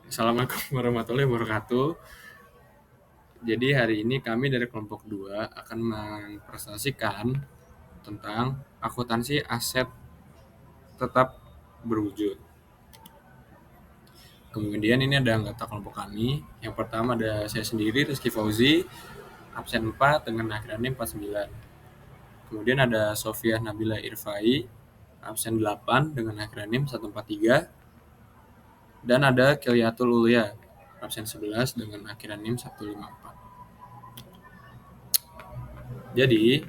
Assalamualaikum warahmatullahi wabarakatuh. Jadi hari ini kami dari kelompok 2 akan mempresentasikan tentang akuntansi aset tetap berwujud. Kemudian ini ada anggota kelompok kami. Yang pertama ada saya sendiri, Rizky Fauzi, absen 4 dengan akronim 49. Kemudian ada Sofia Nabila Irfai, absen 8 dengan akronim 143. Dan ada Kiliatul Ulia, absen 11 dengan akronim 154. Jadi,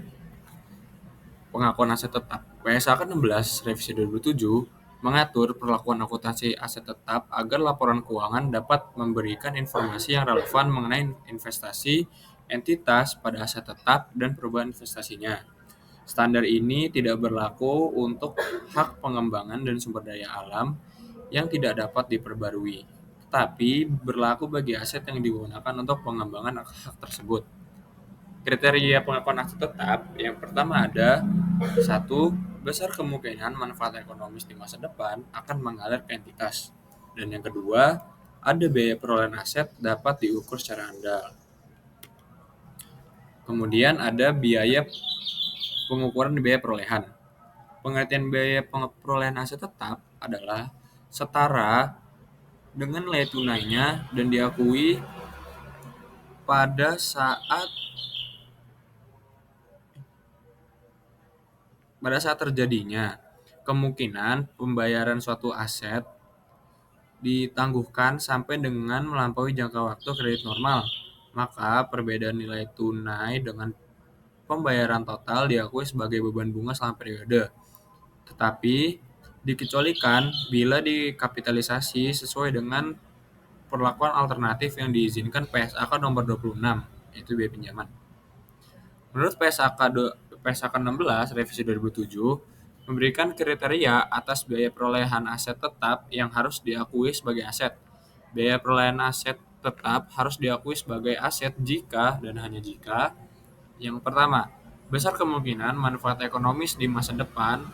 pengakuan aset tetap. PSAK 16 Revisi 2007 mengatur perlakuan akuntansi aset tetap agar laporan keuangan dapat memberikan informasi yang relevan mengenai investasi entitas pada aset tetap dan perubahan investasinya. Standar ini tidak berlaku untuk hak pengembangan dan sumber daya alam yang tidak dapat diperbarui, tetapi berlaku bagi aset yang digunakan untuk pengembangan hak tersebut. Kriteria pengakuan aset tetap yang pertama ada satu, besar kemungkinan manfaat ekonomis di masa depan akan mengalir ke entitas. Dan yang kedua, ada biaya perolehan aset dapat diukur secara andal. Kemudian ada biaya pengukuran biaya perolehan. Pengertian biaya perolehan aset tetap adalah setara dengan nilai tunainya dan diakui pada saat terjadinya kemungkinan pembayaran suatu aset ditangguhkan sampai dengan melampaui jangka waktu kredit normal, maka perbedaan nilai tunai dengan pembayaran total diakui sebagai beban bunga selama periode. Tetapi dikecualikan bila dikapitalisasi sesuai dengan perlakuan alternatif yang diizinkan PSAK nomor 26, yaitu biaya pinjaman. Menurut PSAK 16 Revisi 2007 memberikan kriteria atas biaya perolehan aset tetap yang harus diakui sebagai aset. Biaya perolehan aset tetap harus diakui sebagai aset jika dan hanya jika yang pertama, besar kemungkinan manfaat ekonomis di masa depan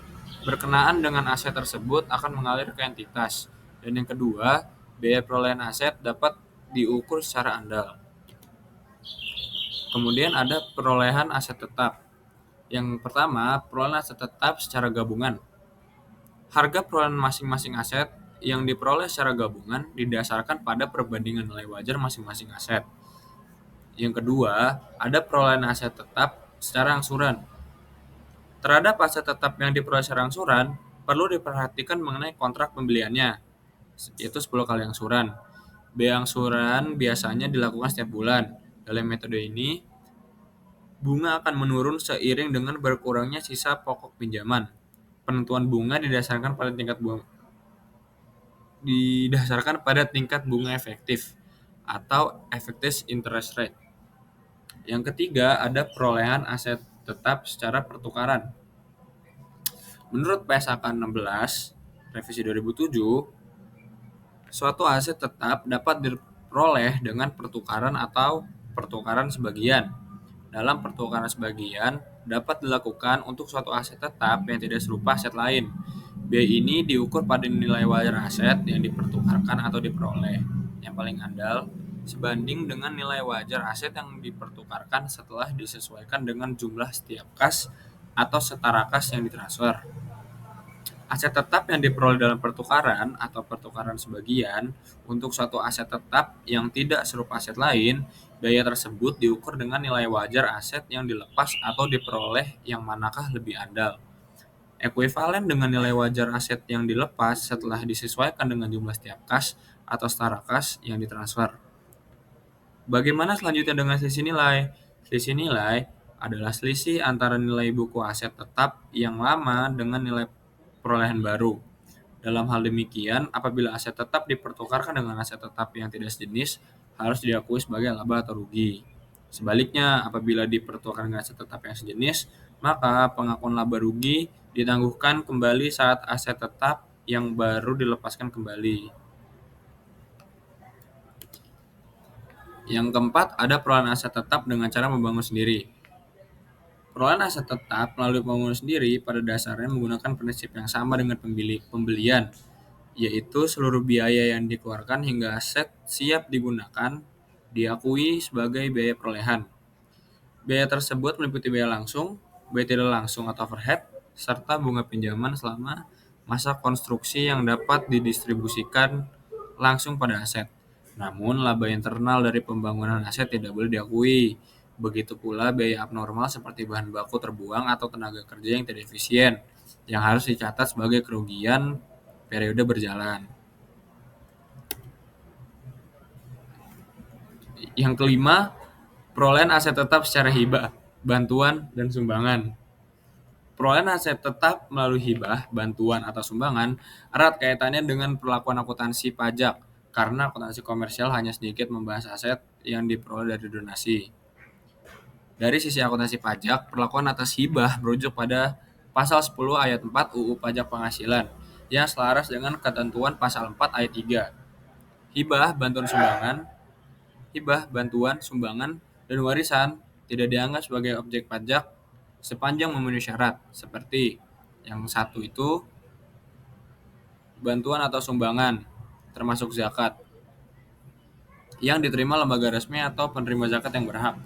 berkenaan dengan aset tersebut akan mengalir ke entitas. Dan yang kedua, biaya perolehan aset dapat diukur secara andal. Kemudian ada perolehan aset tetap. Yang pertama, perolehan aset tetap secara gabungan. Harga perolehan masing-masing aset yang diperoleh secara gabungan didasarkan pada perbandingan nilai wajar masing-masing aset. Yang kedua, ada perolehan aset tetap secara angsuran. Terhadap aset tetap yang diperoleh secara angsuran, perlu diperhatikan mengenai kontrak pembeliannya, yaitu 10 kali angsuran. Biaya angsuran biasanya dilakukan setiap bulan. Dalam metode ini, bunga akan menurun seiring dengan berkurangnya sisa pokok pinjaman. Penentuan bunga didasarkan pada tingkat bunga efektif atau effective interest rate. Yang ketiga, ada perolehan aset tetap secara pertukaran. Menurut PSAK 16 Revisi 2007, suatu aset tetap dapat diperoleh dengan pertukaran atau pertukaran sebagian. Dalam pertukaran sebagian dapat dilakukan untuk suatu aset tetap yang tidak serupa aset lain. Biaya ini diukur pada nilai wajar aset yang dipertukarkan atau diperoleh, yang paling andal, sebanding dengan nilai wajar aset yang dipertukarkan setelah disesuaikan dengan jumlah setiap kas atau setara kas yang ditransfer. Aset tetap yang diperoleh dalam pertukaran atau pertukaran sebagian untuk suatu aset tetap yang tidak serupa aset lain, biaya tersebut diukur dengan nilai wajar aset yang dilepas atau diperoleh yang manakah lebih andal. Ekuivalen dengan nilai wajar aset yang dilepas setelah disesuaikan dengan jumlah setiap kas atau setara kas yang ditransfer. Bagaimana selanjutnya dengan selisih nilai? Selisih nilai adalah selisih antara nilai buku aset tetap yang lama dengan nilai perolehan baru. Dalam hal demikian, apabila aset tetap dipertukarkan dengan aset tetap yang tidak sejenis, harus diakui sebagai laba atau rugi. Sebaliknya, apabila dipertukarkan dengan aset tetap yang sejenis, maka pengakuan laba rugi ditangguhkan kembali saat aset tetap yang baru dilepaskan kembali. Yang keempat, ada perolehan aset tetap dengan cara membangun sendiri. Perolehan aset tetap melalui pembangunan sendiri pada dasarnya menggunakan prinsip yang sama dengan pembelian, yaitu seluruh biaya yang dikeluarkan hingga aset siap digunakan diakui sebagai biaya perolehan. Biaya tersebut meliputi biaya langsung, biaya tidak langsung atau overhead, serta bunga pinjaman selama masa konstruksi yang dapat didistribusikan langsung pada aset. Namun, laba internal dari pembangunan aset tidak boleh diakui. Begitu pula biaya abnormal seperti bahan baku terbuang atau tenaga kerja yang tidak efisien, yang harus dicatat sebagai kerugian periode berjalan. Yang kelima, perolehan aset tetap secara hibah, bantuan, dan sumbangan. Perolehan aset tetap melalui hibah, bantuan, atau sumbangan erat kaitannya dengan perlakuan akuntansi pajak, karena akuntansi komersial hanya sedikit membahas aset yang diperoleh dari donasi. Dari sisi akuntansi pajak, perlakuan atas hibah merujuk pada Pasal 10 Ayat 4 UU Pajak Penghasilan, yang selaras dengan ketentuan Pasal 4 Ayat 3. Hibah, bantuan sumbangan, hibah, bantuan, sumbangan, dan warisan tidak dianggap sebagai objek pajak sepanjang memenuhi syarat, seperti yang satu itu bantuan atau sumbangan, termasuk zakat, yang diterima lembaga resmi atau penerima zakat yang berhak.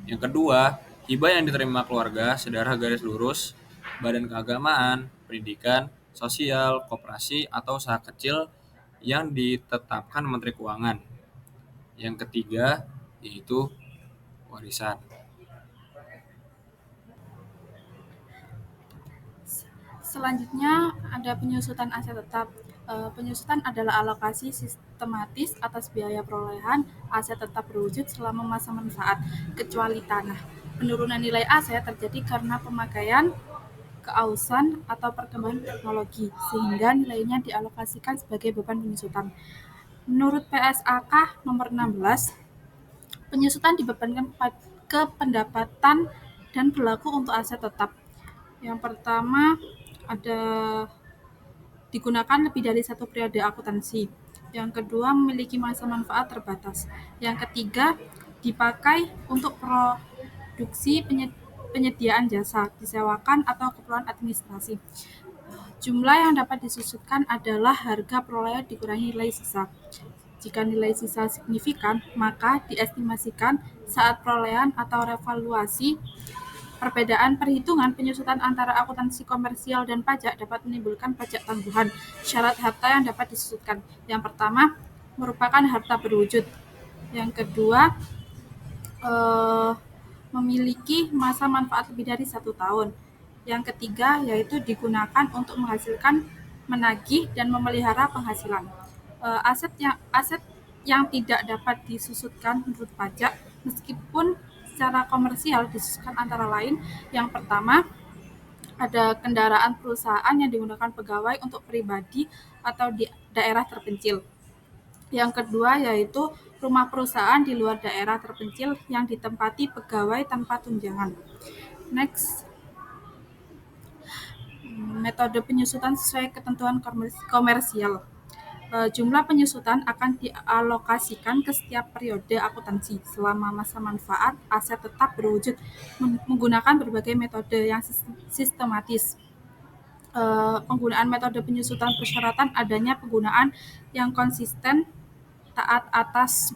Yang kedua, hibah yang diterima keluarga, saudara garis lurus, badan keagamaan, pendidikan, sosial, koperasi, atau usaha kecil yang ditetapkan Menteri Keuangan. Yang ketiga, yaitu warisan. Selanjutnya ada penyusutan aset tetap. Penyusutan adalah alokasi sistematis atas biaya perolehan aset tetap berwujud selama masa manfaat, kecuali tanah. Penurunan nilai aset terjadi karena pemakaian, keausan, atau perkembangan teknologi, sehingga nilainya dialokasikan sebagai beban penyusutan. Menurut PSAK nomor 16, penyusutan dibebankan ke pendapatan dan berlaku untuk aset tetap. Yang pertama ada digunakan lebih dari satu periode akuntansi. Yang kedua, memiliki masa manfaat terbatas. Yang ketiga, dipakai untuk produksi penyediaan jasa, disewakan, atau keperluan administrasi. Jumlah yang dapat disusutkan adalah harga perolehan dikurangi nilai sisa. Jika nilai sisa signifikan, maka diestimasikan saat perolehan atau revaluasi. Perbedaan perhitungan penyusutan antara akuntansi komersial dan pajak dapat menimbulkan pajak tangguhan. Syarat harta yang dapat disusutkan. Yang pertama, merupakan harta berwujud. Yang kedua, memiliki masa manfaat lebih dari 1 tahun. Yang ketiga, yaitu digunakan untuk menghasilkan, menagih, dan memelihara penghasilan. Aset yang tidak dapat disusutkan menurut pajak, meskipun secara komersial disusutkan antara lain. Yang pertama, ada kendaraan perusahaan yang digunakan pegawai untuk pribadi atau di daerah terpencil. Yang kedua yaitu rumah perusahaan di luar daerah terpencil yang ditempati pegawai tanpa tunjangan. Next, metode penyusutan sesuai ketentuan komersial. Jumlah penyusutan akan dialokasikan ke setiap periode akuntansi selama masa manfaat aset tetap berwujud menggunakan berbagai metode yang sistematis. Penggunaan metode penyusutan persyaratan adanya penggunaan yang konsisten, taat atas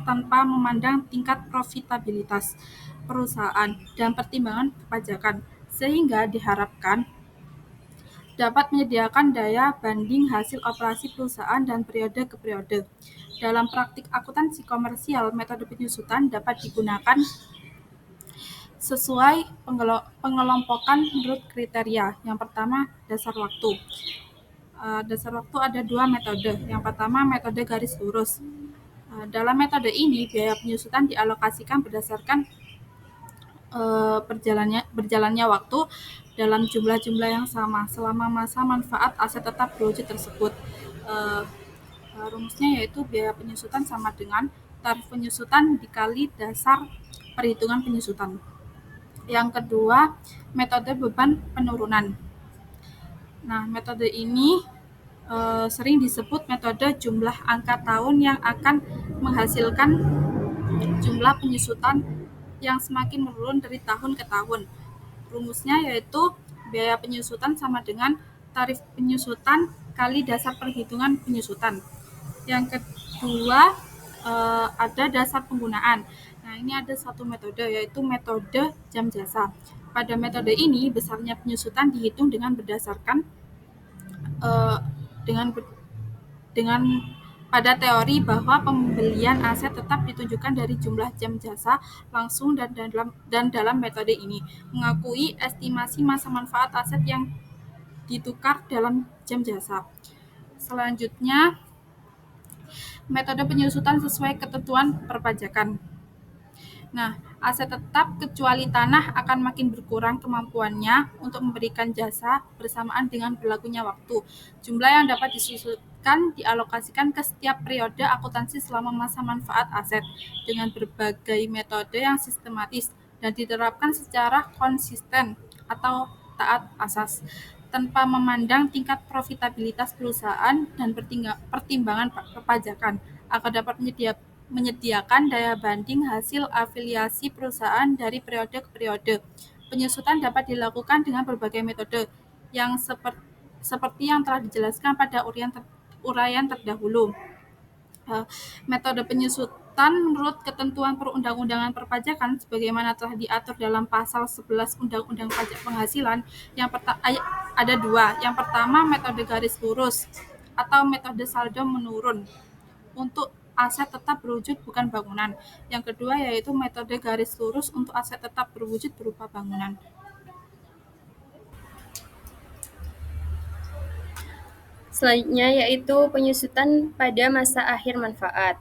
tanpa memandang tingkat profitabilitas perusahaan dan pertimbangan perpajakan, sehingga diharapkan dapat menyediakan daya banding hasil operasi perusahaan dan periode ke periode. Dalam praktik akuntansi komersial, metode penyusutan dapat digunakan sesuai pengelompokan menurut kriteria. Yang pertama, dasar waktu. Dasar waktu ada 2 metode. Yang pertama, metode garis lurus. Dalam metode ini, biaya penyusutan dialokasikan berdasarkan berjalannya waktu dalam jumlah-jumlah yang sama selama masa manfaat aset tetap berwujud tersebut. Rumusnya yaitu biaya penyusutan sama dengan tarif penyusutan dikali dasar perhitungan penyusutan. Yang kedua, metode beban penurunan. Nah, metode ini sering disebut metode jumlah angka tahun yang akan menghasilkan jumlah penyusutan yang semakin menurun dari tahun ke tahun. Rumusnya yaitu biaya penyusutan sama dengan tarif penyusutan kali dasar perhitungan penyusutan. Yang kedua, ada dasar penggunaan. Nah, ini ada satu metode, yaitu metode jam jasa. Pada metode ini, besarnya penyusutan dihitung dengan berdasarkan eh, dengan dengan pada teori bahwa pembelian aset tetap ditunjukkan dari jumlah jam jasa langsung dan dalam metode ini mengakui estimasi masa manfaat aset yang ditukar dalam jam jasa. Selanjutnya, metode penyusutan sesuai ketentuan perpajakan. Nah, aset tetap kecuali tanah akan makin berkurang kemampuannya untuk memberikan jasa bersamaan dengan berlakunya waktu. Jumlah yang dapat disusutkan dialokasikan ke setiap periode akuntansi selama masa manfaat aset dengan berbagai metode yang sistematis dan diterapkan secara konsisten atau taat asas tanpa memandang tingkat profitabilitas perusahaan dan pertimbangan perpajakan agar dapat menyediakan daya banding hasil afiliasi perusahaan dari periode ke periode. Penyusutan dapat dilakukan dengan berbagai metode yang seperti yang telah dijelaskan pada uraian terdahulu. Eh, Metode penyusutan menurut ketentuan perundang-undangan perpajakan sebagaimana telah diatur dalam pasal 11 Undang-Undang Pajak Penghasilan ada dua. Yang pertama, metode garis lurus atau metode saldo menurun untuk aset tetap berwujud bukan bangunan. Yang kedua yaitu metode garis lurus untuk aset tetap berwujud berupa bangunan. Selanjutnya yaitu penyusutan pada masa akhir manfaat.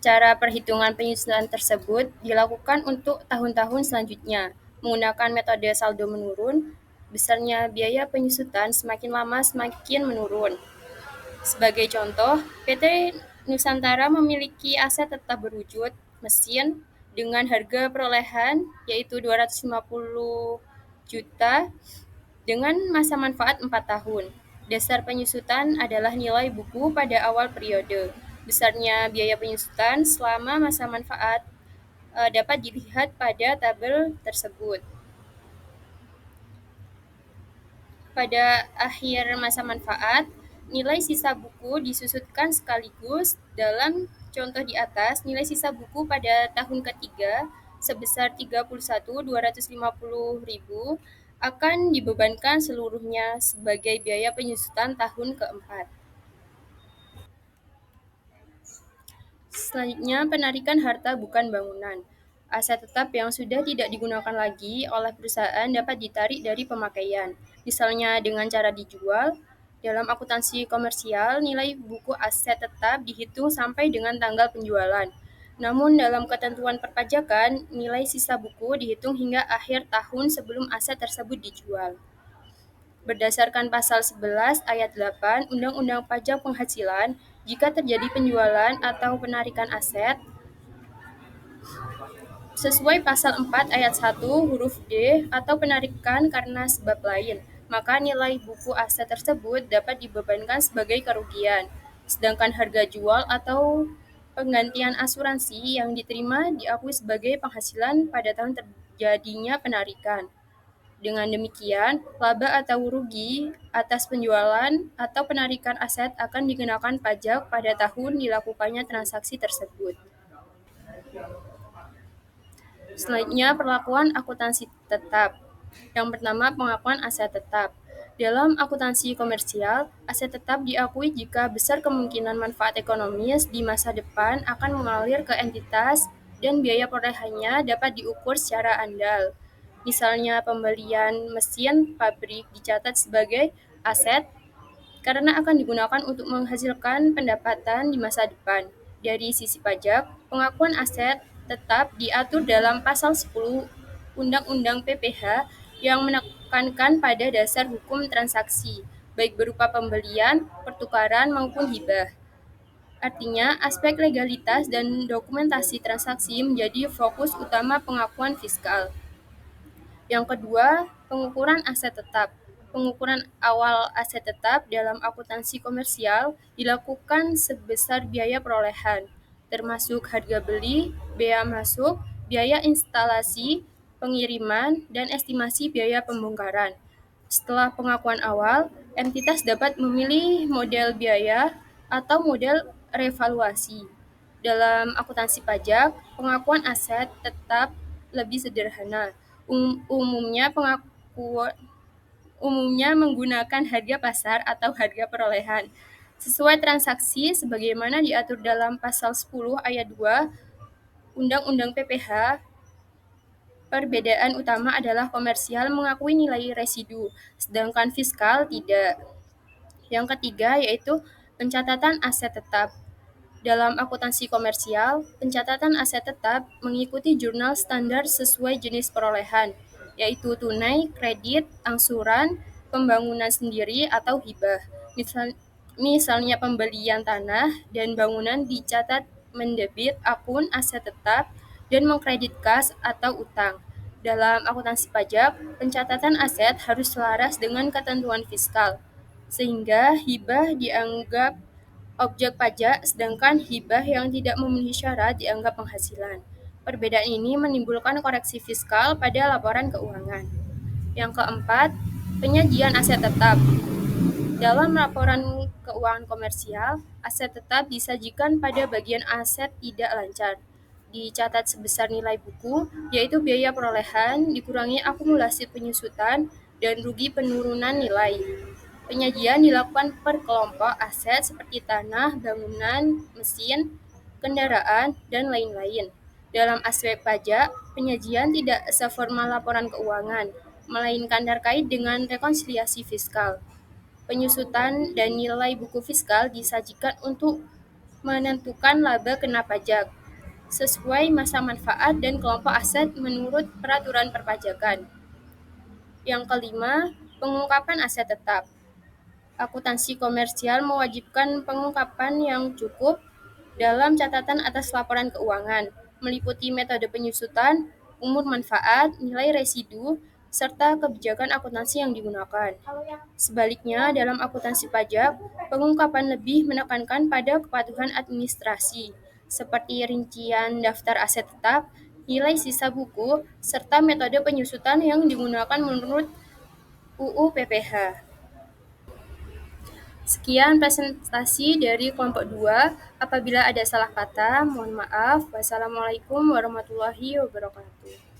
Cara perhitungan penyusutan tersebut dilakukan untuk tahun-tahun selanjutnya menggunakan metode saldo menurun. Besarnya biaya penyusutan semakin lama semakin menurun. Sebagai contoh, PT Nusantara memiliki aset tetap berwujud mesin dengan harga perolehan yaitu 250 juta dengan masa manfaat 4 tahun. Dasar penyusutan adalah nilai buku pada awal periode. Besarnya biaya penyusutan selama masa manfaat dapat dilihat pada tabel tersebut. Pada akhir masa manfaat, nilai sisa buku disusutkan sekaligus. Dalam contoh di atas, nilai sisa buku pada tahun ketiga sebesar 31.250.000 akan dibebankan seluruhnya sebagai biaya penyusutan tahun keempat. Selanjutnya, penarikan harta bukan bangunan. Aset tetap yang sudah tidak digunakan lagi oleh perusahaan dapat ditarik dari pemakaian. Misalnya dengan cara dijual. Dalam akuntansi komersial, nilai buku aset tetap dihitung sampai dengan tanggal penjualan. Namun dalam ketentuan perpajakan, nilai sisa buku dihitung hingga akhir tahun sebelum aset tersebut dijual. Berdasarkan pasal 11 ayat 8 Undang-Undang Pajak Penghasilan, jika terjadi penjualan atau penarikan aset sesuai pasal 4 ayat 1 huruf D atau penarikan karena sebab lain, maka nilai buku aset tersebut dapat dibebankan sebagai kerugian. Sedangkan harga jual atau penggantian asuransi yang diterima diakui sebagai penghasilan pada tahun terjadinya penarikan. Dengan demikian, laba atau rugi atas penjualan atau penarikan aset akan dikenakan pajak pada tahun dilakukannya transaksi tersebut. Selanjutnya, perlakuan akuntansi tetap. Yang pertama, pengakuan aset tetap. Dalam akuntansi komersial, aset tetap diakui jika besar kemungkinan manfaat ekonomis di masa depan akan mengalir ke entitas dan biaya perolehannya dapat diukur secara andal. Misalnya pembelian mesin pabrik dicatat sebagai aset karena akan digunakan untuk menghasilkan pendapatan di masa depan. Dari sisi pajak, pengakuan aset tetap diatur dalam pasal 10 Undang-Undang PPH yang menekankan pada dasar hukum transaksi, baik berupa pembelian, pertukaran, maupun hibah. Artinya, aspek legalitas dan dokumentasi transaksi menjadi fokus utama pengakuan fiskal. Yang kedua, pengukuran aset tetap. Pengukuran awal aset tetap dalam akuntansi komersial dilakukan sebesar biaya perolehan, termasuk harga beli, bea masuk, biaya instalasi, pengiriman, dan estimasi biaya pembongkaran. Setelah pengakuan awal, entitas dapat memilih model biaya atau model revaluasi. Dalam akuntansi pajak, pengakuan aset tetap lebih sederhana. Umumnya menggunakan harga pasar atau harga perolehan sesuai transaksi sebagaimana diatur dalam pasal 10 ayat 2 Undang-Undang PPH. Perbedaan utama adalah komersial mengakui nilai residu, sedangkan fiskal tidak. Yang ketiga yaitu pencatatan aset tetap. Dalam akuntansi komersial, pencatatan aset tetap mengikuti jurnal standar sesuai jenis perolehan, yaitu tunai, kredit, angsuran, pembangunan sendiri, atau hibah. Misalnya pembelian tanah dan bangunan dicatat mendebit akun aset tetap dan mengkredit kas atau utang. Dalam akuntansi pajak, pencatatan aset harus selaras dengan ketentuan fiskal, sehingga hibah dianggap objek pajak, sedangkan hibah yang tidak memenuhi syarat dianggap penghasilan. Perbedaan ini menimbulkan koreksi fiskal pada laporan keuangan. Yang keempat, penyajian aset tetap. Dalam laporan keuangan komersial, aset tetap disajikan pada bagian aset tidak lancar. Dicatat sebesar nilai buku, yaitu biaya perolehan, dikurangi akumulasi penyusutan, dan rugi penurunan nilai. Penyajian dilakukan per kelompok aset seperti tanah, bangunan, mesin, kendaraan, dan lain-lain. Dalam aspek pajak, penyajian tidak seformal laporan keuangan, melainkan terkait dengan rekonsiliasi fiskal. Penyusutan dan nilai buku fiskal disajikan untuk menentukan laba kena pajak, sesuai masa manfaat dan kelompok aset menurut peraturan perpajakan. Yang kelima, pengungkapan aset tetap. Akuntansi komersial mewajibkan pengungkapan yang cukup dalam catatan atas laporan keuangan, meliputi metode penyusutan, umur manfaat, nilai residu, serta kebijakan akuntansi yang digunakan. Sebaliknya, dalam akuntansi pajak, pengungkapan lebih menekankan pada kepatuhan administrasi, seperti rincian daftar aset tetap, nilai sisa buku, serta metode penyusutan yang digunakan menurut UU PPH. Sekian presentasi dari kelompok 2. Apabila ada salah kata, mohon maaf. Wassalamualaikum warahmatullahi wabarakatuh.